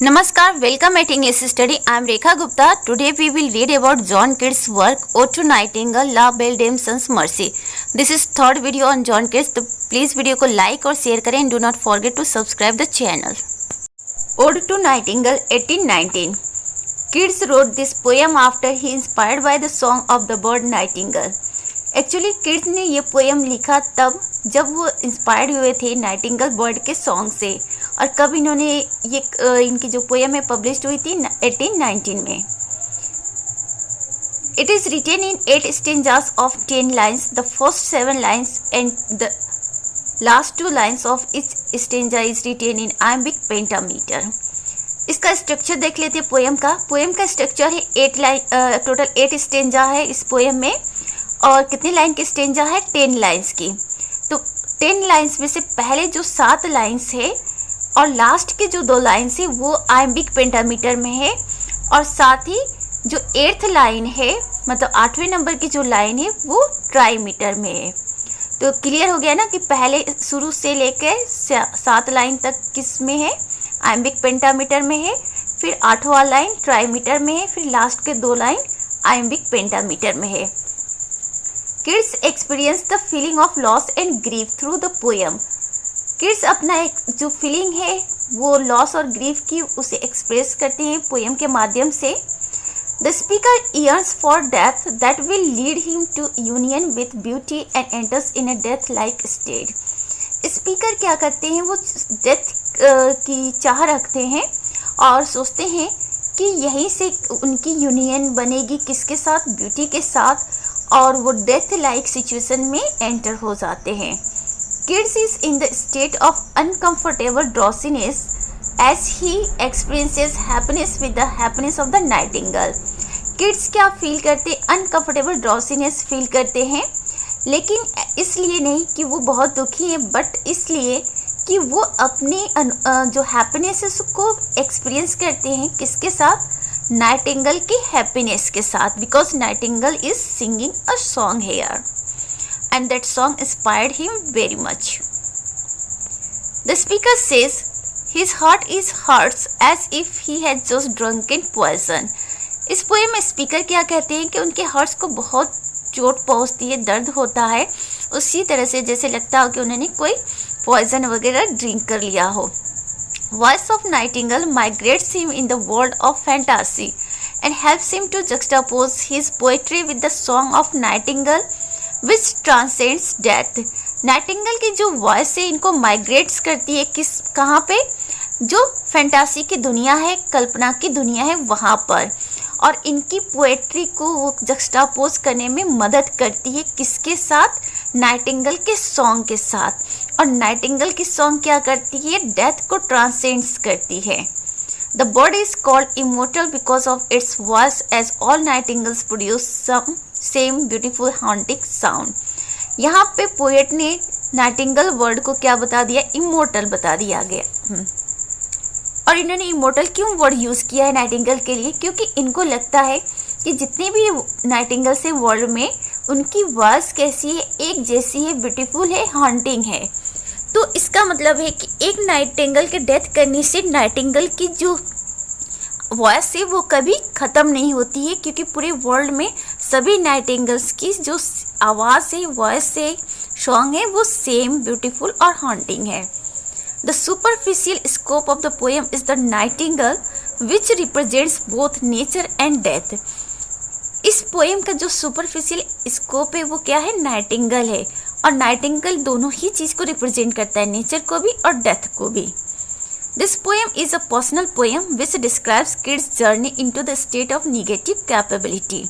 Namaskar, welcome at English Study. I am Rekha Gupta. Today we will read about John Keats' work Ode to Nightingale, La Belle Dame sans Mercy. This is third video on John Keats. तो please video को like और share करें and do not forget to subscribe the channel. Ode to Nightingale 1819. Keats wrote this poem after he inspired by the song of the bird Nightingale. Actually kids ने ये poem लिखा तब जब वो inspired हुए थे नाइटिंगल बर्ड के song से। और कब इन्होंने ये इनकी जो पोएम है पब्लिश हुई थी 1819 में। It is written in 8 stanzas of 10 lines. The first 7 lines and the last 2 lines of each stanza is written in iambic pentameter. इसका स्ट्रक्चर देख लेते हैं पोएम का स्ट्रक्चर है 8 लाइन, टोटल 8 स्टेंजा है इस पोएम में। और कितनी लाइन की स्टेंजा है? 10 लाइन्स की। तो 10 लाइन्स में से पहले जो 7 लाइन्स है और लास्ट के जो 2 लाइन्स है वो आयम्बिक पेंटामीटर में है। और साथ ही जो 8th लाइन है, मतलब 8वें नंबर की जो लाइन है वो ट्राईमीटर में है। तो क्लियर हो गया ना कि पहले शुरू से लेकर 7 लाइन तक किस में है? आयम्बिक पेंटामीटर में है। फिर 8वां लाइन ट्राईमीटर में है। फिर लास्ट के 2 लाइन आयम्बिक पेंटामीटर में है। Kids experience the feeling of loss and grief through the poem. Kids अपना एक जो फीलिंग है वो लॉस और ग्रीफ की उसे एक्सप्रेस करते हैं पोएम के माध्यम से। The speaker yearns for death that will lead him to union with beauty and enters in a death like state. Speaker क्या करते हैं? वो डेथ की चाह रखते हैं और सोचते हैं कि यहीं से उनकी यूनियन बनेगी, किसके साथ? ब्यूटी के साथ। और वो डेथ लाइक सिचुएशन में एंटर हो जाते हैं। Keats is in the state of uncomfortable drowsiness as he experiences happiness with the happiness of the nightingale. Keats क्या फील करते? अनकंफर्टेबल ड्रॉसीनेस फील करते हैं, लेकिन इसलिए नहीं कि वो बहुत दुखी हैं, बट इसलिए कि वो अपनी जो हैप्पीनेस है उसको एक्सपीरियंस करते हैं। किसके साथ? नाइटिंगेल की हैप्पीनेस के साथ। Because nightingale is singing a song here and that song inspired him very much. The speaker says his heart is hurts as if he had just drunken poison. इस poem में speaker क्या कहते हैं कि उनके hearts को बहुत चोट पहुंचती है, दर्द होता है, उसी तरह से जैसे लगता हो कि उन्होंने कोई पॉइजन वगैरह ड्रिंक कर लिया हो। Voice of Nightingale migrates him in the world of fantasy and helps him to juxtapose his poetry with the song of Nightingale which transcends death. Nightingale की जो वॉइस है इनको माइग्रेट्स करती है कहाँ पे? जो फैंटासी की दुनिया है, कल्पना की दुनिया है वहाँ पर। और इनकी पोएट्री को वो जक्स्टापोज करने में मदद करती है किसके साथ? नाइटिंगेल के सॉन्ग के साथ। और नाइटिंगेल की सॉन्ग क्या करती है? डेथ को ट्रांसेंड्स करती है। The bird is called immortal because of its voice as all nightingales produce some same beautiful haunting sound. यहाँ पे पोएट ने नाइटिंगेल वर्ड को क्या बता दिया? इमोर्टल बता दिया गया। और इन्होंने इमोर्टल क्यों वर्ड यूज़ किया है नाइटिंगेल के लिए? क्योंकि इनको लगता है कि जितने भी नाइटिंगेल से वर्ल्ड में उनकी वॉइस कैसी है? एक जैसी है, ब्यूटीफुल है, हॉन्टिंग है। तो इसका मतलब है कि एक नाइटिंगेल के डेथ करने से नाइटिंगेल की जो वॉइस है वो कभी ख़त्म नहीं होती है, क्योंकि पूरे वर्ल्ड में सभी नाइटिंगेल्स की जो आवाज़ है, वॉइस है, सॉन्ग है वो सेम ब्यूटीफुल और हॉन्टिंग है। The superficial scope of the poem is the nightingale which represents both nature and death. इस पोएम का जो सुपरफिशियल स्कोप है वो क्या है? नाइटिंगेल है। और नाइटिंगेल दोनों ही चीज़ को रिप्रेजेंट करता है, नेचर को भी और डेथ को भी। This poem is a personal poem which describes kids journey into the state of negative capability.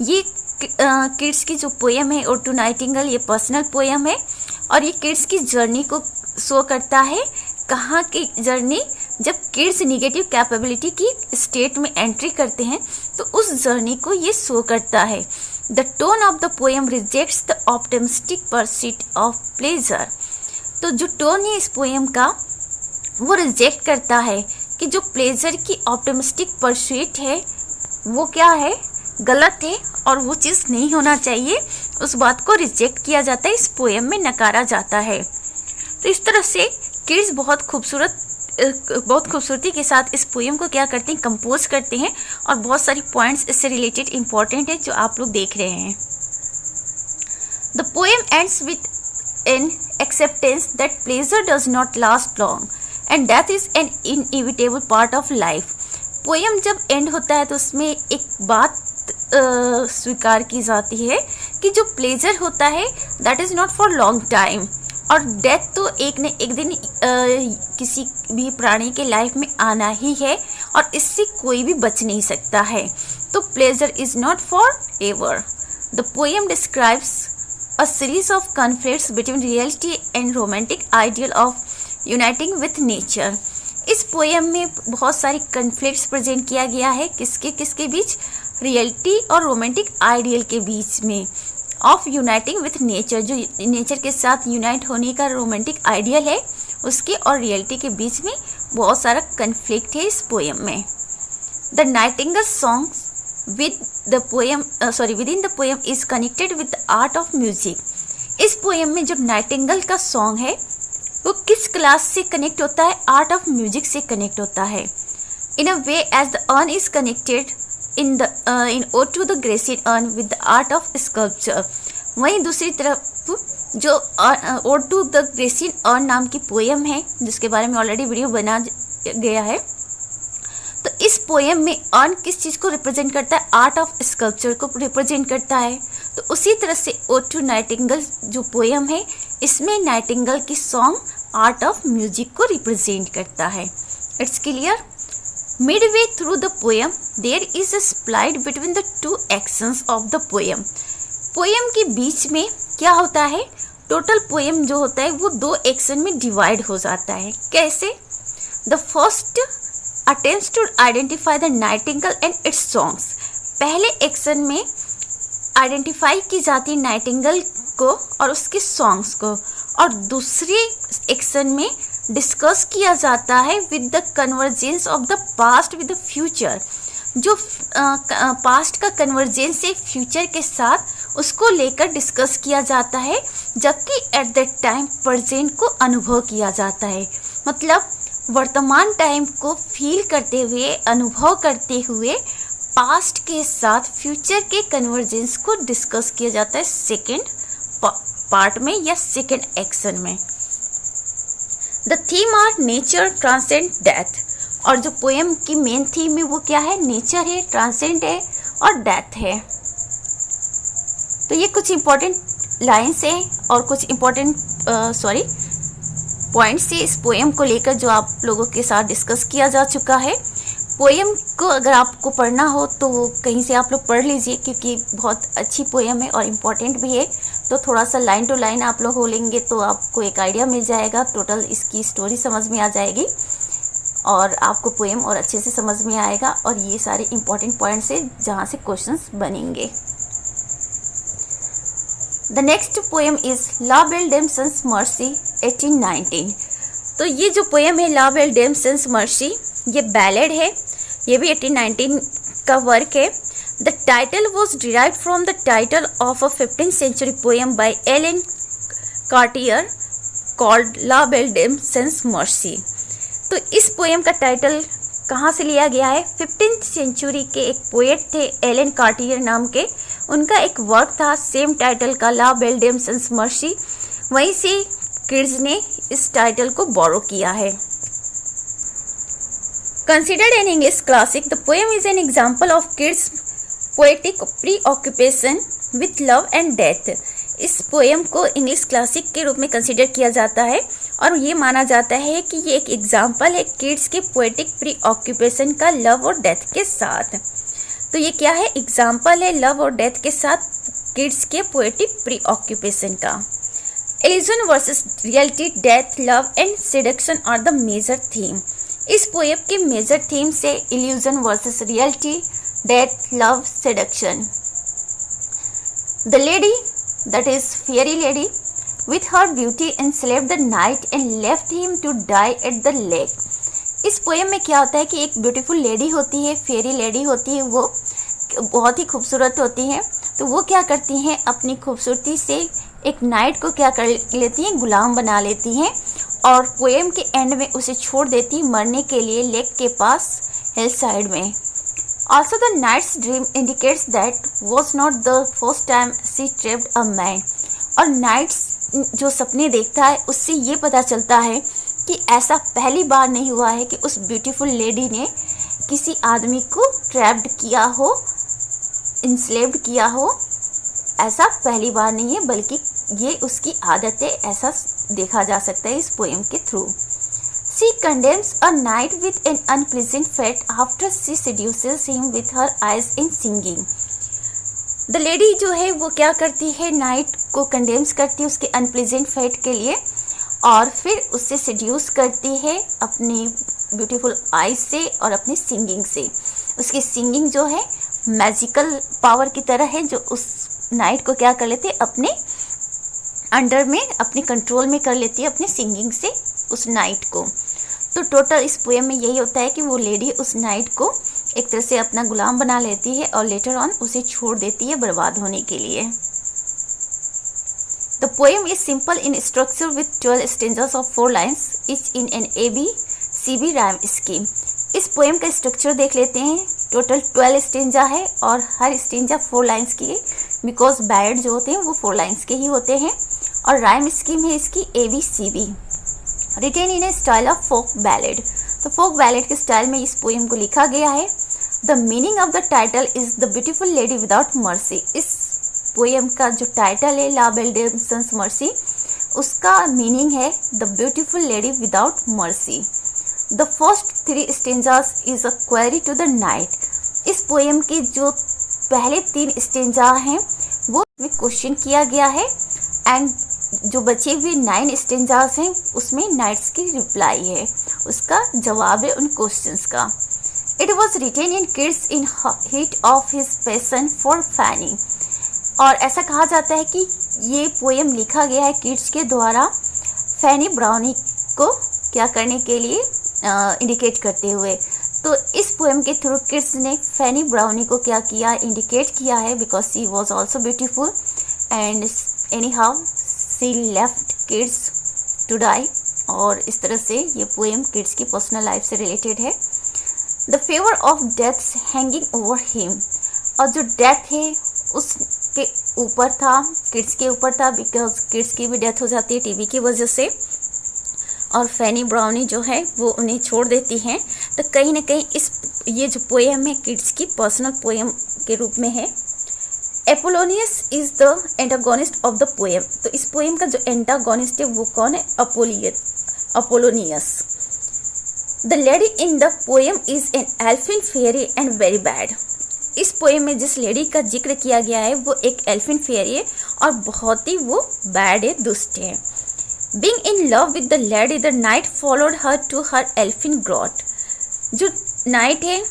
ये किड्स की जो पोएम है ओड टू नाइटिंगेल, ये पर्सनल पोएम है और ये किड्स की जर्नी को शो करता है। कहाँ की जर्नी? जब किड्स निगेटिव कैपेबिलिटी की स्टेट में एंट्री करते हैं तो उस जर्नी को ये शो करता है। The tone of the poem rejects the optimistic pursuit of pleasure. तो जो टोन है इस पोएम का वो रिजेक्ट करता है कि जो प्लेजर की ऑप्टिमिस्टिक परस्यूट है वो क्या है? गलत है और वो चीज़ नहीं होना चाहिए। उस बात को रिजेक्ट किया जाता है, इस पोएम में नकारा जाता है। तो इस तरह से किड्स बहुत खूबसूरत बहुत खूबसूरती के साथ इस पोएम को क्या करते हैं, कंपोज करते हैं, और बहुत सारी पॉइंट्स इससे रिलेटेड इंपॉर्टेंट है जो आप लोग देख रहे हैं। The poem ends with an acceptance that pleasure does not last long and death is an inevitable part of life. Poem जब एंड होता है तो उसमें एक बात स्वीकार की जाती है कि जो प्लेजर होता है that is not for long time, और डेथ तो एक न एक दिन किसी भी प्राणी के लाइफ में आना ही है और इससे कोई भी बच नहीं सकता है। तो pleasure is not for ever. The poem describes a series of conflicts between reality and romantic ideal of uniting with nature। इस पोएम में बहुत सारी कन्फ्लिक्ट्स प्रेजेंट किया गया है, किसके बीच, रियलिटी और रोमांटिक आइडियल के बीच में, ऑफ यूनाइटिंग विथ नेचर, जो नेचर के साथ यूनाइट होने का रोमांटिक आइडियल है उसके और रियलिटी के बीच में बहुत सारा कन्फ्लिक्ट है इस पोएम में। The Nightingale song within the poem is connected with the art of music। इस पोएम में जो नाइटिंगेल का सॉन्ग है वो किस क्लास से कनेक्ट होता है, आर्ट ऑफ म्यूजिक से कनेक्ट होता है। In a way as the urn is connected in ode to the Grecian urn with the art of sculpture। वहीं दूसरी तरफ जो ode to the Grecian urn नाम की पोएम है जिसके बारे में ऑलरेडी वीडियो बना गया है, तो इस पोएम में अर्न किस चीज़ को रिप्रेजेंट करता है, आर्ट ऑफ स्कल्पचर को रिप्रेजेंट करता है। तो उसी तरह से ओड टू नाइटिंगेल जो पोएम है इसमें नाइटिंगेल की सॉन्ग आर्ट ऑफ म्यूजिक को रिप्रेजेंट करता है। It's clear. Midway through the poem there is a split between the two actions of the poem. Poem के बीच में क्या होता है, टोटल पोएम जो होता है वो दो एक्शन में डिवाइड हो जाता है। कैसे? The first attempts to identify the nightingale and its songs। पहले एक्शन में आइडेंटिफाई की जाती है नाइटिंगेल को और उसके सॉन्ग्स को, और दूसरे एक्शन में डिस्कस किया जाता है with the convergence of the past with the future. जो पास्ट का कन्वर्जेंस है फ्यूचर के साथ उसको लेकर डिस्कस किया जाता है, जबकि एट दैट टाइम प्रेजेंट को अनुभव किया जाता है। मतलब वर्तमान टाइम को फील करते हुए, अनुभव करते हुए पास्ट के साथ फ्यूचर के कन्वर्जेंस को डिस्कस किया जाता है सेकेंड पार्ट में या सेकेंड एक्शन में। The theme are nature, transcend, death. और जो पोएम की मेन थीम है वो क्या है, नेचर है, ट्रांसेंड है और डेथ है। तो ये कुछ इंपॉर्टेंट लाइन्स हैं और कुछ इंपॉर्टेंट पॉइंट्स से इस पोएम को लेकर जो आप लोगों के साथ डिस्कस किया जा चुका है। पोएम को अगर आपको पढ़ना हो तो कहीं से आप लोग पढ़ लीजिए, क्योंकि बहुत अच्छी पोएम है और इम्पॉर्टेंट भी है। तो थोड़ा सा लाइन टू लाइन आप लोग हो लेंगे तो आपको एक आइडिया मिल जाएगा, टोटल इसकी स्टोरी समझ में आ जाएगी और आपको पोएम और अच्छे से समझ में आएगा। और ये सारे इम्पॉर्टेंट पॉइंट्स है जहाँ से क्वेश्चंस बनेंगे। The next poem is La bell डेम्पसन्स Merci 1819। तो ये जो पोएम है ला बेल डेम्पसन्स मर्सी, ये बैलेड है, ये भी 1819 का वर्क है। The title was derived from the title of a 15th century poem by Alain Chartier called La bell डेम्पसन्स Merci. तो इस पोएम का टाइटल कहाँ से लिया गया है, 15th century के एक पोएट थे एलन कार्टियर नाम के, उनका एक वर्क था सेम टाइटल का ला बेल डेम्पसन्स मर्सी, वहीं से किड्स ने इस टाइटल को बोरो किया है। Considered an English classic, the poem is an example of kids' poetic preoccupation with love and death। इस पोएम को इंग्लिश क्लासिक के रूप में कंसिडर किया जाता है और ये माना जाता है कि ये एक एग्जाम्पल है किड्स के पोएटिक प्रीऑक्यूपेशन का लव और डेथ के साथ। तो ये क्या है, एग्जाम्पल है लव और डेथ के साथ किड्स के पोएटिक प्रीऑक्यूपेशन का। Illusion versus reality, death, love and seduction are the major theme. इस पोएम के मेजर थीम से illusion versus reality, death, love, seduction. The lady that is fairy lady with her beauty enslaved the knight and left him to die at the lake। इस poem में क्या होता है कि एक ब्यूटीफुल लेडी होती है, फेरी लेडी होती है, वो बहुत ही खूबसूरत होती है। तो वो क्या करती हैं, अपनी खूबसूरती से एक नाइट को क्या कर लेती हैं, गुलाम बना लेती हैं और पोएम के एंड में उसे छोड़ देती मरने के लिए लेक के पास हिल साइड में। Also the knight's dream indicates that was not the first time she trapped a man. और नाइट्स जो सपने देखता है उससे ये पता चलता है कि ऐसा पहली बार नहीं हुआ है कि उस ब्यूटीफुल लेडी ने किसी आदमी को ट्रैप्ड किया हो, इंस्लेव्ड किया हो। ऐसा पहली बार नहीं है, बल्कि ये उसकी आदत है, ऐसा देखा जा सकता है इस पोएम के through. She condemns a knight with an unpleasant fate after she seduces him with her eyes in singing. The lady जो है वो क्या करती है, नाइट को कंडेम्स करती है उसके अनप्लीजेंट फेट के लिए, और फिर उससे सेड्यूस करती है अपनी ब्यूटीफुल आईज से और अपनी सिंगिंग से। उसकी सिंगिंग जो है मैजिकल पावर की तरह है, जो उस नाइट को क्या कर लेते हैं, अपने अंडर में, अपने कंट्रोल में कर लेती है अपने सिंगिंग से उस नाइट को। तो टोटल इस पोएम में यही होता है कि वो लेडी उस नाइट को एक तरह से अपना गुलाम बना लेती है और लेटर ऑन उसे छोड़ देती है बर्बाद होने के लिए। The poem is simple in structure with 12 stanzas of 4 lines etch in an ABCB rhyme scheme. इस पोएम का स्ट्रक्चर देख लेते हैं। टोटल 12 स्टेंजा है और हर स्टेंजा 4 लाइन्स की है, बिकॉज बैलेड जो होते हैं वो 4 लाइन्स के ही होते हैं, और राइम स्कीम है इसकी ABCB। Written in a style of folk ballad. तो फोक बैलेड के स्टाइल में इस पोएम को लिखा गया है। The meaning of the title is the beautiful lady without mercy. इस पोएम का जो टाइटल है ला बेल डेम्पसन्स मर्सी, उसका मीनिंग है the beautiful lady without mercy. The first 3 stanzas is a query to the knight. इस पोएम के जो पहले 3 स्टेंजा हैं वो में क्वेश्चन किया गया है, एंड जो बचे हुए 9 स्टेंजास हैं उसमें नाइट्स की रिप्लाई है, उसका जवाब है उन क्वेश्चंस का। It was written in Keats in heat of his passion for Fanny. और ऐसा कहा जाता है कि ये पोएम लिखा गया है किड्स के द्वारा फैनी ब्राउनी को क्या करने के लिए इंडिकेट करते हुए। तो इस पोएम के थ्रू किड्स ने फैनी ब्राउनी को क्या किया, इंडिकेट किया है, because she was also beautiful and anyhow she left Keats to die. और इस तरह से ये पोएम किड्स की पर्सनल लाइफ से रिलेटेड है। The fever of death hanging over him. और जो डेथ है उसके ऊपर था, किड्स के ऊपर था, बिकॉज किड्स की भी डेथ हो जाती है टीबी की वजह से, और फैनी ब्राउनी जो है वो उन्हें छोड़ देती हैं। तो कहीं ना कहीं ये जो पोएम है किड्स की पर्सनल पोएम के रूप में है। Apollonius is the antagonist of the poem. तो इस पोएम का जो एंटागोनिस्ट है वो कौन है, Apollonius. The lady in the poem is an elfin fairy and very bad. इस पोएम में जिस लेडी का जिक्र किया गया है वो एक एल्फिन फेरी है और बहुत ही वो बैड है, दुष्ट है। Being in love with the lady, the knight followed her to her elfin grot. जो नाइट है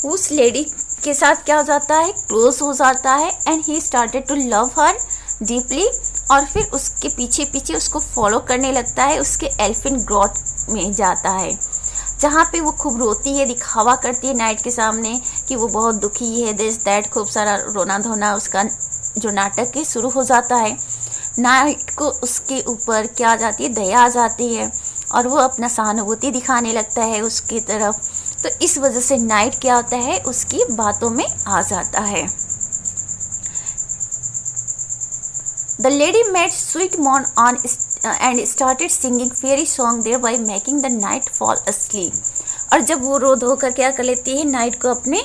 उस लेडी के साथ क्या हो जाता है, क्लोज हो जाता है, and he started to love her deeply. और फिर उसके पीछे पीछे उसको फॉलो करने लगता है, उसके एल्फिन ग्रॉट में जाता है, जहाँ पे वो खूब रोती है, दिखावा करती है नाइट के सामने कि वो बहुत दुखी है, दिस दैट, खूब सारा रोना धोना उसका जो नाटक है शुरू हो जाता है। नाइट को उसके ऊपर क्या आ जाती है, दया आ जाती है, और वो अपना सहानुभूति दिखाने लगता है उसकी तरफ। तो इस वजह से नाइट क्या होता है, उसकी बातों में आ जाता है। द लेडी मेड स्वीट मॉर्न on and started singing fairy song thereby making the knight fall asleep. और जब वो रो धो कर क्या कर लेती है, नाइट को अपने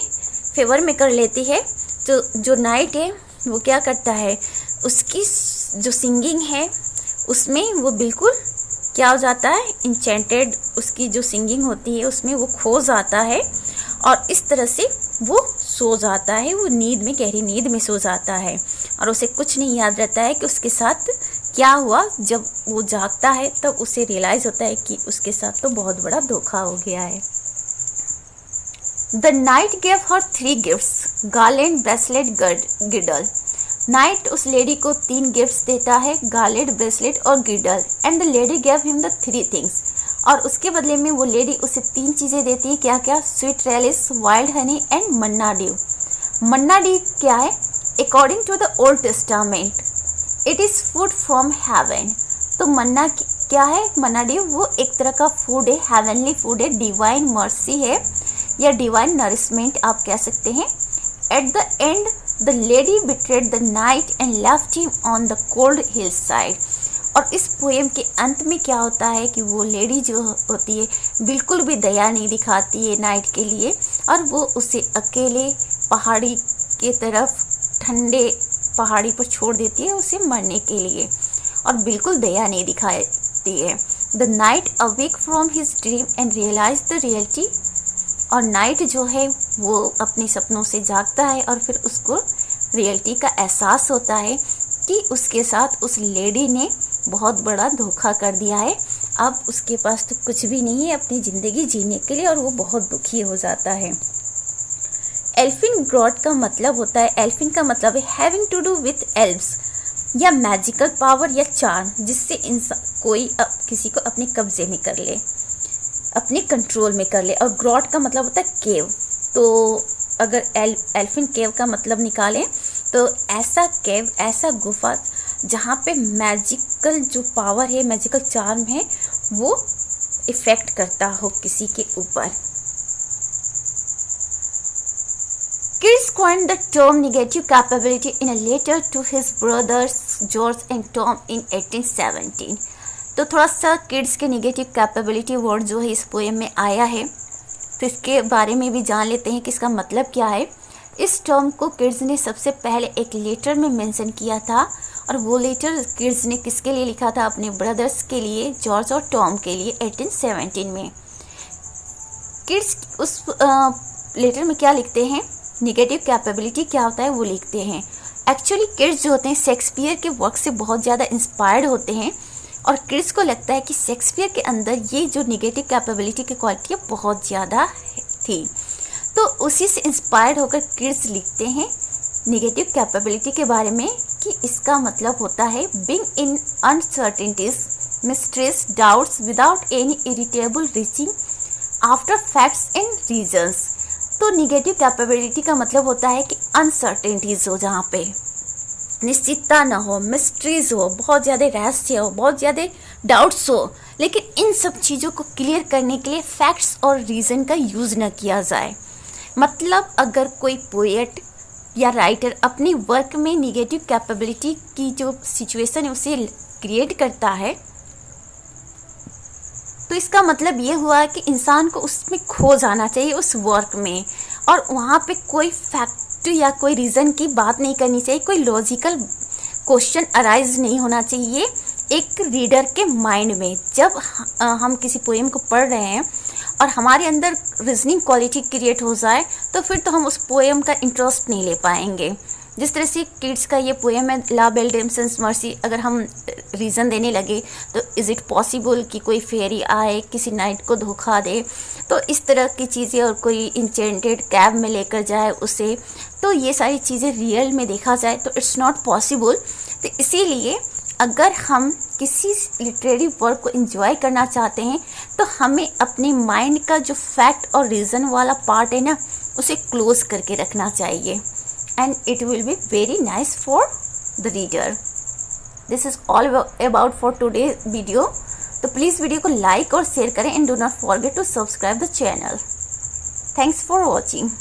फेवर में कर लेती है, तो जो नाइट है वो क्या करता है, उसकी जो सिंगिंग है उसमें वो बिल्कुल क्या हो जाता है, इंचेंटेड, उसकी जो सिंगिंग होती है उसमें वो खो जाता है, और इस तरह से वो सो जाता है, वो नींद में, गहरी नींद में सो जाता है, और उसे कुछ नहीं याद रहता है कि उसके साथ क्या हुआ। जब वो जागता है तब उसे रियलाइज होता है कि उसके साथ तो बहुत बड़ा धोखा हो गया है। The night gave her 3 gifts, garland, bracelet, girdle. Night उस लेडी को 3 गिफ्ट्स देता है, गार्लेट, ब्रेसलेट और girdle, and the lady gave him the 3 things. और उसके बदले में वो लेडी उसे 3 चीज़ें देती है, क्या क्या, sweet relish, wild honey and manna dew. Manna dew क्या है, according to the Old Testament it is food from heaven. तो मन्ना क्या है मन्ना डे? वो एक तरह का फूड है, हेवनली फूड है, डिवाइन मर्सी है या डिवाइन नरिशमेंट आप कह सकते हैं। At the end the lady betrayed the night and left him on the cold hill side. और इस पोएम के अंत में क्या होता है कि वो लेडी जो होती है बिल्कुल भी दया नहीं दिखाती है नाइट के लिए, और वो उसे अकेले पहाड़ी के तरफ, ठंडे पहाड़ी पर छोड़ देती है उसे मरने के लिए, और बिल्कुल दया नहीं दिखाती है। The knight awake from his dream and realize the reality. और नाइट जो है वो अपने सपनों से जागता है और फिर उसको रियलिटी का एहसास होता है कि उसके साथ उस लेडी ने बहुत बड़ा धोखा कर दिया है। अब उसके पास तो कुछ भी नहीं है अपनी ज़िंदगी जीने के लिए, और वो बहुत दुखी हो जाता है। एल्फिन गॉड का मतलब होता है, एल्फिन का मतलब है having to do with elves, या मैजिकल पावर या चार्म, जिससे इंसान कोई किसी को अपने कब्जे में कर ले, अपने कंट्रोल में कर ले। और ग्रॉड का मतलब होता है केव। तो अगर एल्फिन केव का मतलब निकालें तो ऐसा केव, ऐसा गुफा जहाँ पे मैजिकल जो पावर है, मैजिकल चार्म है, वो इफेक्ट करता हो किसी के ऊपर। Kids coined the term negative capability in a letter to his brothers George and Tom in 1817. तो थोड़ा सा किड्स के नेगेटिव कैपेबिलिटी वर्ड जो है इस पोएम में आया है, तो इसके बारे में भी जान लेते हैं कि इसका मतलब क्या है। इस टर्म को किड्स ने सबसे पहले एक लेटर में मेंशन किया था, और वो लेटर किड्स ने किसके लिए लिखा था? अपने ब्रदर्स के लिए, जॉर्ज और टॉम के लिए, 1817 में। किड्स उस लेटर में क्या लिखते हैं, नेगेटिव कैपेबिलिटी क्या होता है वो लिखते हैं। एक्चुअली किड्स जो होते हैं शेक्सपियर के वर्क से बहुत ज़्यादा इंस्पायर्ड होते हैं, और किड्स को लगता है कि शेक्सपियर के अंदर ये जो नेगेटिव कैपेबिलिटी की क्वालिटी है बहुत ज़्यादा थी। तो उसी से इंस्पायर्ड होकर किड्स लिखते हैं नेगेटिव कैपेबिलिटी के बारे में कि इसका मतलब होता है being in uncertainties, mysteries, doubts without any irritable reaching after facts and reasons. तो नेगेटिव कैपेबिलिटी का मतलब होता है कि अनसर्टेनिटीज हो, जहाँ पे निश्चितता ना हो, मिस्ट्रीज हो, बहुत ज़्यादा रहस्य हो, बहुत ज़्यादा डाउट्स हो, लेकिन इन सब चीज़ों को क्लियर करने के लिए फैक्ट्स और रीज़न का यूज़ ना किया जाए। मतलब अगर कोई पोएट या राइटर अपनी वर्क में नेगेटिव कैपेबिलिटी की जो सिचुएशन है उसे क्रिएट करता है, तो इसका मतलब ये हुआ कि इंसान को उसमें खो जाना चाहिए उस वर्क में, और वहाँ पे कोई फैक्ट या कोई रीज़न की बात नहीं करनी चाहिए, कोई लॉजिकल क्वेश्चन अराइज नहीं होना चाहिए एक रीडर के माइंड में। जब हम किसी पोएम को पढ़ रहे हैं और हमारे अंदर रीजनिंग क्वालिटी क्रिएट हो जाए, तो फिर तो हम उस पोएम का इंटरेस्ट नहीं ले पाएंगे। जिस तरह से किड्स का ये पोएम है ला बेल डेम्सन्स मर्सी, अगर हम रीज़न देने लगे तो इज़ इट पॉसिबल कि कोई फेरी आए किसी नाइट को धोखा दे, तो इस तरह की चीज़ें, और कोई इंचेंटेड कैब में लेकर जाए उसे, तो ये सारी चीज़ें रियल में देखा जाए तो इट्स नॉट पॉसिबल। तो इसीलिए अगर हम किसी लिटरेरी वर्क को एंजॉय करना चाहते हैं तो हमें अपने माइंड का जो फैक्ट और रीज़न वाला पार्ट है ना, उसे क्लोज करके रखना चाहिए, and it will be very nice for the reader. This is all about for today's video. तो प्लीज़ वीडियो को लाइक और शेयर करें, and do not forget to subscribe the channel. Thanks for watching.